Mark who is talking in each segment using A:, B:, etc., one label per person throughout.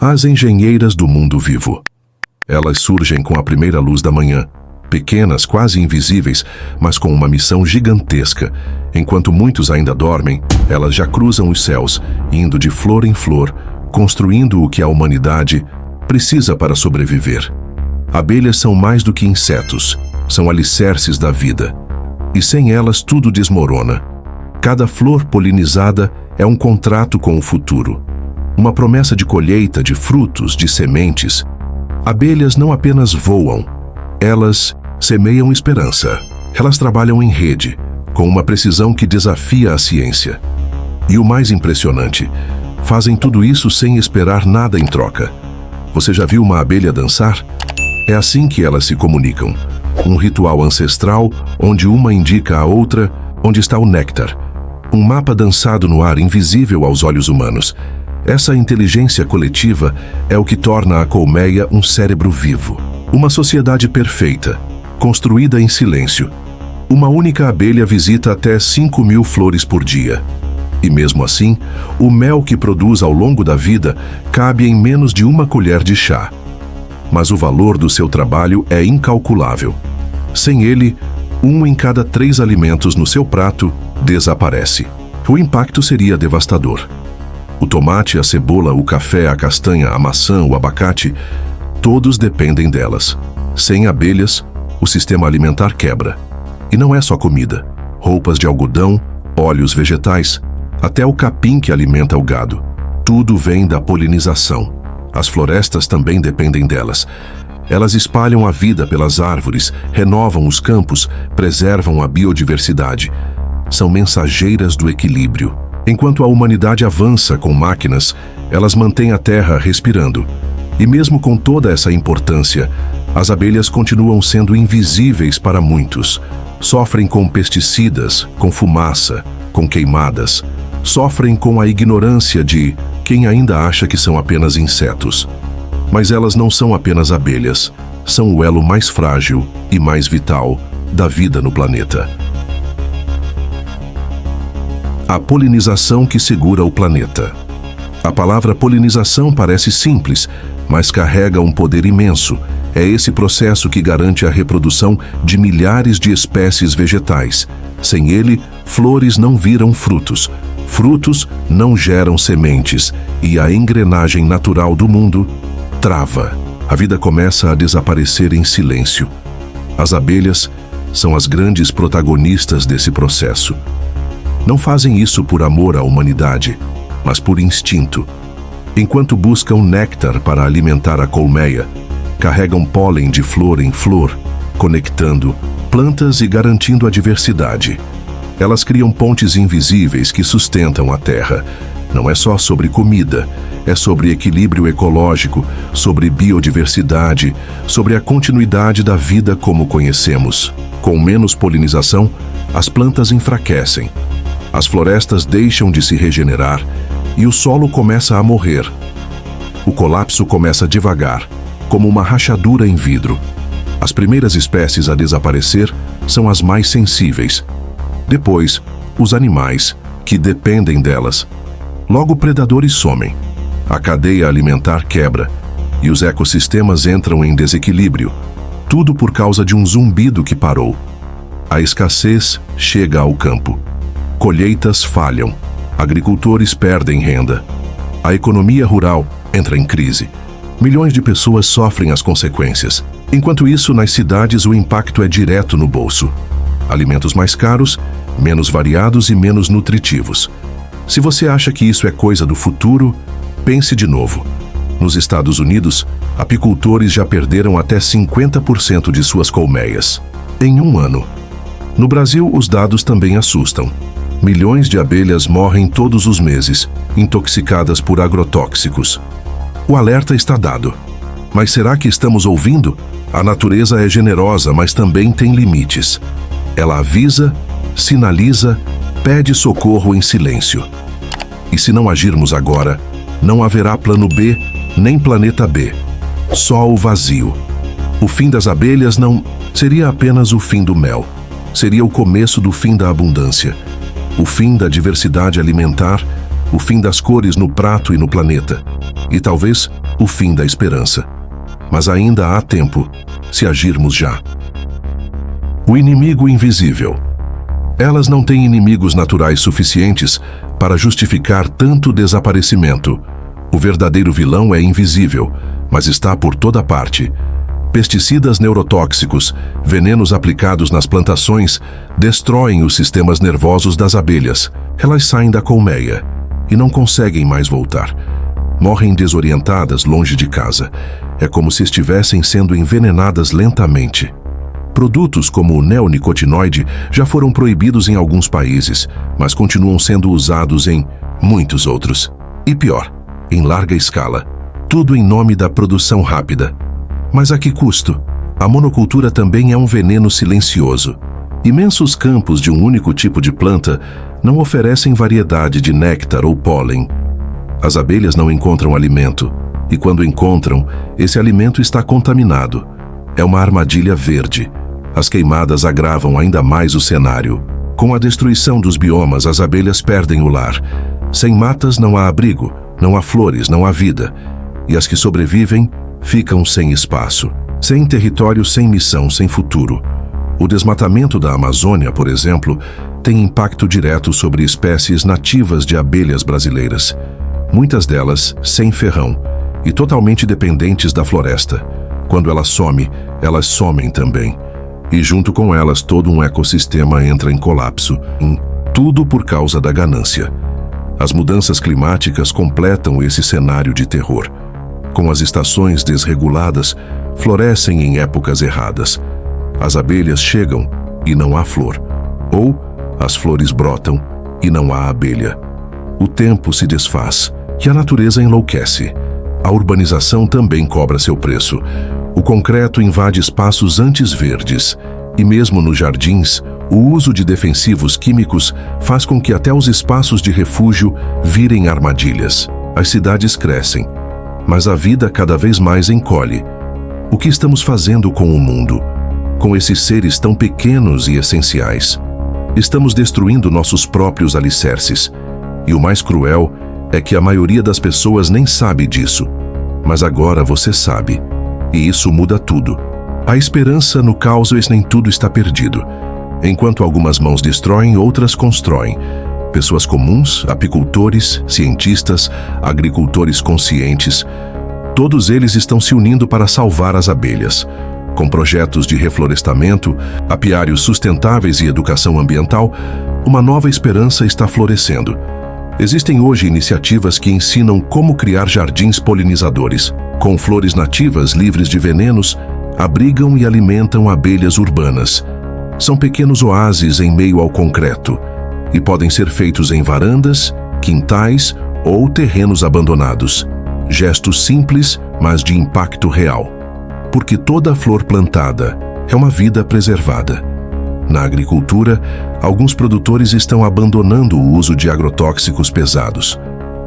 A: As engenheiras do mundo vivo. Elas surgem com a primeira luz da manhã, pequenas, quase invisíveis, mas com uma missão gigantesca. Enquanto muitos ainda dormem, elas já cruzam os céus, indo de flor em flor, construindo o que a humanidade precisa para sobreviver. Abelhas são mais do que insetos, são alicerces da vida. E sem elas tudo desmorona. Cada flor polinizada é um contrato com o futuro. Uma promessa de colheita, de frutos, de sementes. Abelhas não apenas voam, elas semeiam esperança. Elas trabalham em rede, com uma precisão que desafia a ciência. E o mais impressionante, fazem tudo isso sem esperar nada em troca. Você já viu uma abelha dançar? É assim que elas se comunicam. Um ritual ancestral onde uma indica à outra onde está o néctar. Um mapa dançado no ar invisível aos olhos humanos. Essa inteligência coletiva é o que torna a colmeia um cérebro vivo. Uma sociedade perfeita, construída em silêncio. Uma única abelha visita até 5.000 flores por dia. E mesmo assim, o mel que produz ao longo da vida cabe em menos de uma colher de chá. Mas o valor do seu trabalho é incalculável. Sem ele, 1 em cada 3 alimentos no seu prato desaparece. O impacto seria devastador. O tomate, a cebola, o café, a castanha, a maçã, o abacate, todos dependem delas. Sem abelhas, o sistema alimentar quebra. E não é só comida. Roupas de algodão, óleos vegetais, até o capim que alimenta o gado. Tudo vem da polinização. As florestas também dependem delas. Elas espalham a vida pelas árvores, renovam os campos, preservam a biodiversidade. São mensageiras do equilíbrio. Enquanto a humanidade avança com máquinas, elas mantêm a terra respirando. E mesmo com toda essa importância, as abelhas continuam sendo invisíveis para muitos. Sofrem com pesticidas, com fumaça, com queimadas. Sofrem com a ignorância de quem ainda acha que são apenas insetos. Mas elas não são apenas abelhas, são o elo mais frágil e mais vital da vida no planeta. A polinização que segura o planeta. A palavra polinização parece simples, mas carrega um poder imenso. É esse processo que garante a reprodução de milhares de espécies vegetais. Sem ele, flores não viram frutos. Frutos não geram sementes e a engrenagem natural do mundo trava. A vida começa a desaparecer em silêncio. As abelhas são as grandes protagonistas desse processo. Não fazem isso por amor à humanidade, mas por instinto. Enquanto buscam néctar para alimentar a colmeia, carregam pólen de flor em flor, conectando plantas e garantindo a diversidade. Elas criam pontes invisíveis que sustentam a terra. Não é só sobre comida, é sobre equilíbrio ecológico, sobre biodiversidade, sobre a continuidade da vida como conhecemos. Com menos polinização, as plantas enfraquecem. As florestas deixam de se regenerar e o solo começa a morrer. O colapso começa devagar, como uma rachadura em vidro. As primeiras espécies a desaparecer são as mais sensíveis. Depois, os animais, que dependem delas. Logo, predadores somem. A cadeia alimentar quebra e os ecossistemas entram em desequilíbrio. Tudo por causa de um zumbido que parou. A escassez chega ao campo. Colheitas falham. Agricultores perdem renda. A economia rural entra em crise. Milhões de pessoas sofrem as consequências. Enquanto isso, nas cidades o impacto é direto no bolso. Alimentos mais caros, menos variados e menos nutritivos. Se você acha que isso é coisa do futuro, pense de novo. Nos Estados Unidos, apicultores já perderam até 50% de suas colmeias em um ano. No Brasil, os dados também assustam. Milhões de abelhas morrem todos os meses, intoxicadas por agrotóxicos. O alerta está dado. Mas será que estamos ouvindo? A natureza é generosa, mas também tem limites. Ela avisa, sinaliza, pede socorro em silêncio. E se não agirmos agora, não haverá plano B, nem planeta B. Só o vazio. O fim das abelhas não seria apenas o fim do mel. Seria o começo do fim da abundância. O fim da diversidade alimentar o fim das cores no prato e no planeta, e talvez o fim da esperança. Mas ainda há tempo, se agirmos já. O inimigo invisível. Elas não têm inimigos naturais suficientes para justificar tanto desaparecimento. O verdadeiro vilão é invisível, mas está por toda parte. Pesticidas neurotóxicos, venenos aplicados nas plantações, destroem os sistemas nervosos das abelhas. Elas saem da colmeia e não conseguem mais voltar. Morrem desorientadas longe de casa. É como se estivessem sendo envenenadas lentamente. Produtos como o neonicotinoide já foram proibidos em alguns países, mas continuam sendo usados em muitos outros. E pior, em larga escala. Tudo em nome da produção rápida. Mas a que custo? A monocultura também é um veneno silencioso. Imensos campos de um único tipo de planta não oferecem variedade de néctar ou pólen. As abelhas não encontram alimento, e quando encontram, esse alimento está contaminado. É uma armadilha verde. As queimadas agravam ainda mais o cenário. Com a destruição dos biomas, as abelhas perdem o lar. Sem matas não há abrigo, não há flores, não há vida. E as que sobrevivem ficam sem espaço, sem território, sem missão, sem futuro. O desmatamento da Amazônia, por exemplo, tem impacto direto sobre espécies nativas de abelhas brasileiras. Muitas delas sem ferrão e totalmente dependentes da floresta. Quando ela some, elas somem também. E junto com elas todo um ecossistema entra em colapso. Tudo por causa da ganância. As mudanças climáticas completam esse cenário de terror. Com as estações desreguladas, florescem em épocas erradas. As abelhas chegam e não há flor. Ou as flores brotam e não há abelha. O tempo se desfaz e a natureza enlouquece. A urbanização também cobra seu preço. O concreto invade espaços antes verdes. E mesmo nos jardins, o uso de defensivos químicos faz com que até os espaços de refúgio virem armadilhas. As cidades crescem, mas a vida cada vez mais encolhe. O que estamos fazendo com o mundo? Com esses seres tão pequenos e essenciais? Estamos destruindo nossos próprios alicerces. E o mais cruel é que a maioria das pessoas nem sabe disso. Mas agora você sabe. E isso muda tudo. A esperança no caos, nem tudo está perdido. Enquanto algumas mãos destroem, outras constroem. Pessoas comuns, apicultores, cientistas, agricultores conscientes, todos eles estão se unindo para salvar as abelhas. Com projetos de reflorestamento, apiários sustentáveis e educação ambiental, uma nova esperança está florescendo. Existem hoje iniciativas que ensinam como criar jardins polinizadores. Com flores nativas livres de venenos, abrigam e alimentam abelhas urbanas. São pequenos oásis em meio ao concreto e podem ser feitos em varandas, quintais ou terrenos abandonados. Gestos simples, mas de impacto real. Porque toda flor plantada é uma vida preservada. Na agricultura, alguns produtores estão abandonando o uso de agrotóxicos pesados.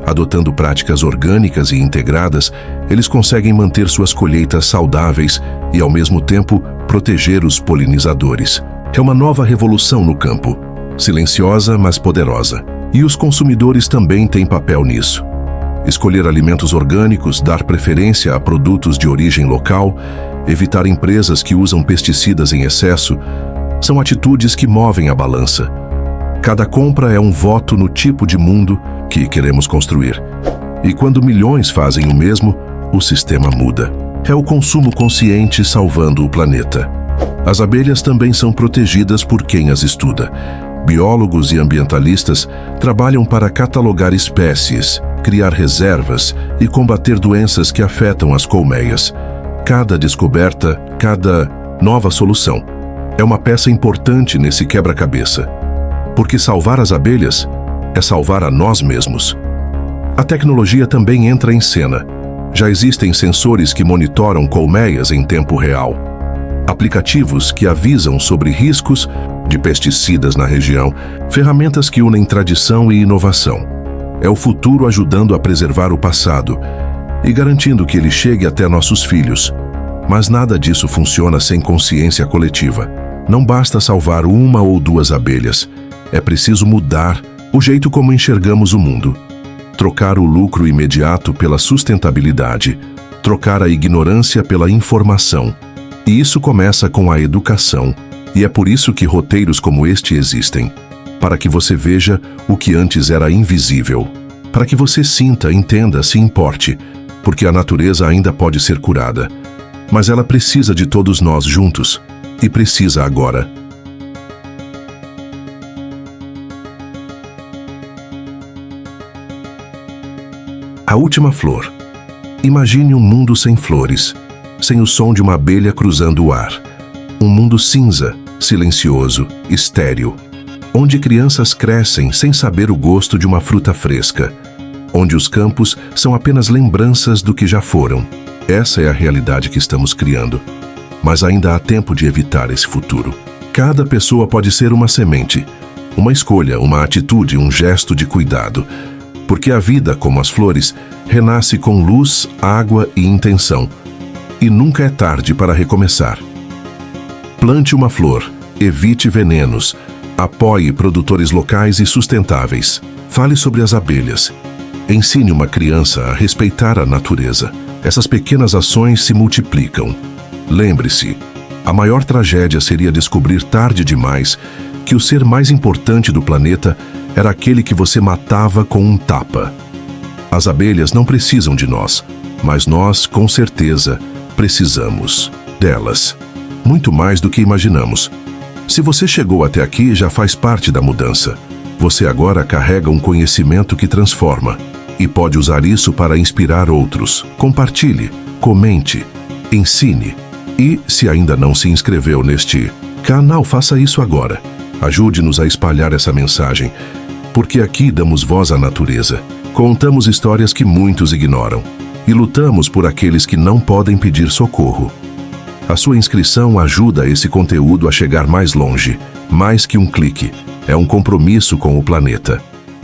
A: Adotando práticas orgânicas e integradas, eles conseguem manter suas colheitas saudáveis e, ao mesmo tempo, proteger os polinizadores. É uma nova revolução no campo, silenciosa, mas poderosa. E os consumidores também têm papel nisso. Escolher alimentos orgânicos, dar preferência a produtos de origem local, evitar empresas que usam pesticidas em excesso, são atitudes que movem a balança. Cada compra é um voto no tipo de mundo que queremos construir. E quando milhões fazem o mesmo, o sistema muda. É o consumo consciente salvando o planeta. As abelhas também são protegidas por quem as estuda. Biólogos e ambientalistas trabalham para catalogar espécies, criar reservas e combater doenças que afetam as colmeias. Cada descoberta, cada nova solução é uma peça importante nesse quebra-cabeça. Porque salvar as abelhas é salvar a nós mesmos. A tecnologia também entra em cena. Já existem sensores que monitoram colmeias em tempo real. Aplicativos que avisam sobre riscos de pesticidas na região. Ferramentas que unem tradição e inovação. É o futuro ajudando a preservar o passado e garantindo que ele chegue até nossos filhos. Mas nada disso funciona sem consciência coletiva. Não basta salvar uma ou duas abelhas. É preciso mudar o jeito como enxergamos o mundo. trocar o lucro imediato pela sustentabilidade, trocar a ignorância pela informação. E isso começa com a educação, e é por isso que roteiros como este existem, para que você veja o que antes era invisível, para que você sinta, entenda, se importe, porque a natureza ainda pode ser curada, mas ela precisa de todos nós juntos, e precisa agora. A última flor. Imagine um mundo sem flores, sem o som de uma abelha cruzando o ar. Um mundo cinza, silencioso, estéril, onde crianças crescem sem saber o gosto de uma fruta fresca, onde os campos são apenas lembranças do que já foram. Essa é a realidade que estamos criando. Mas ainda há tempo de evitar esse futuro. Cada pessoa pode ser uma semente, uma escolha, uma atitude, um gesto de cuidado. Porque a vida, como as flores, renasce com luz, água e intenção. E nunca é tarde para recomeçar. Plante uma flor, evite venenos, apoie produtores locais e sustentáveis. Fale sobre as abelhas. Ensine uma criança a respeitar a natureza. Essas pequenas ações se multiplicam. Lembre-se, a maior tragédia seria descobrir tarde demais que o ser mais importante do planeta era aquele que você matava com um tapa. As abelhas não precisam de nós, mas nós, com certeza, precisamos delas. Muito mais do que imaginamos. Se você chegou até aqui, já faz parte da mudança. Você agora carrega um conhecimento que transforma e pode usar isso para inspirar outros. Compartilhe, comente, ensine. E, se ainda não se inscreveu neste canal, faça isso agora. Ajude-nos a espalhar essa mensagem, porque aqui damos voz à natureza. Contamos histórias que muitos ignoram e lutamos por aqueles que não podem pedir socorro. A sua inscrição ajuda esse conteúdo a chegar mais longe. Mais que um clique, é um compromisso com o planeta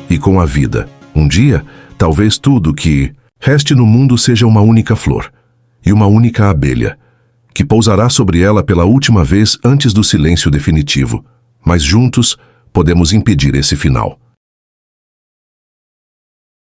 A: e com a vida. Um dia, talvez tudo que reste no mundo seja uma única flor e uma única abelha, que pousará sobre ela pela última vez antes do silêncio definitivo. Mas juntos, podemos impedir esse final.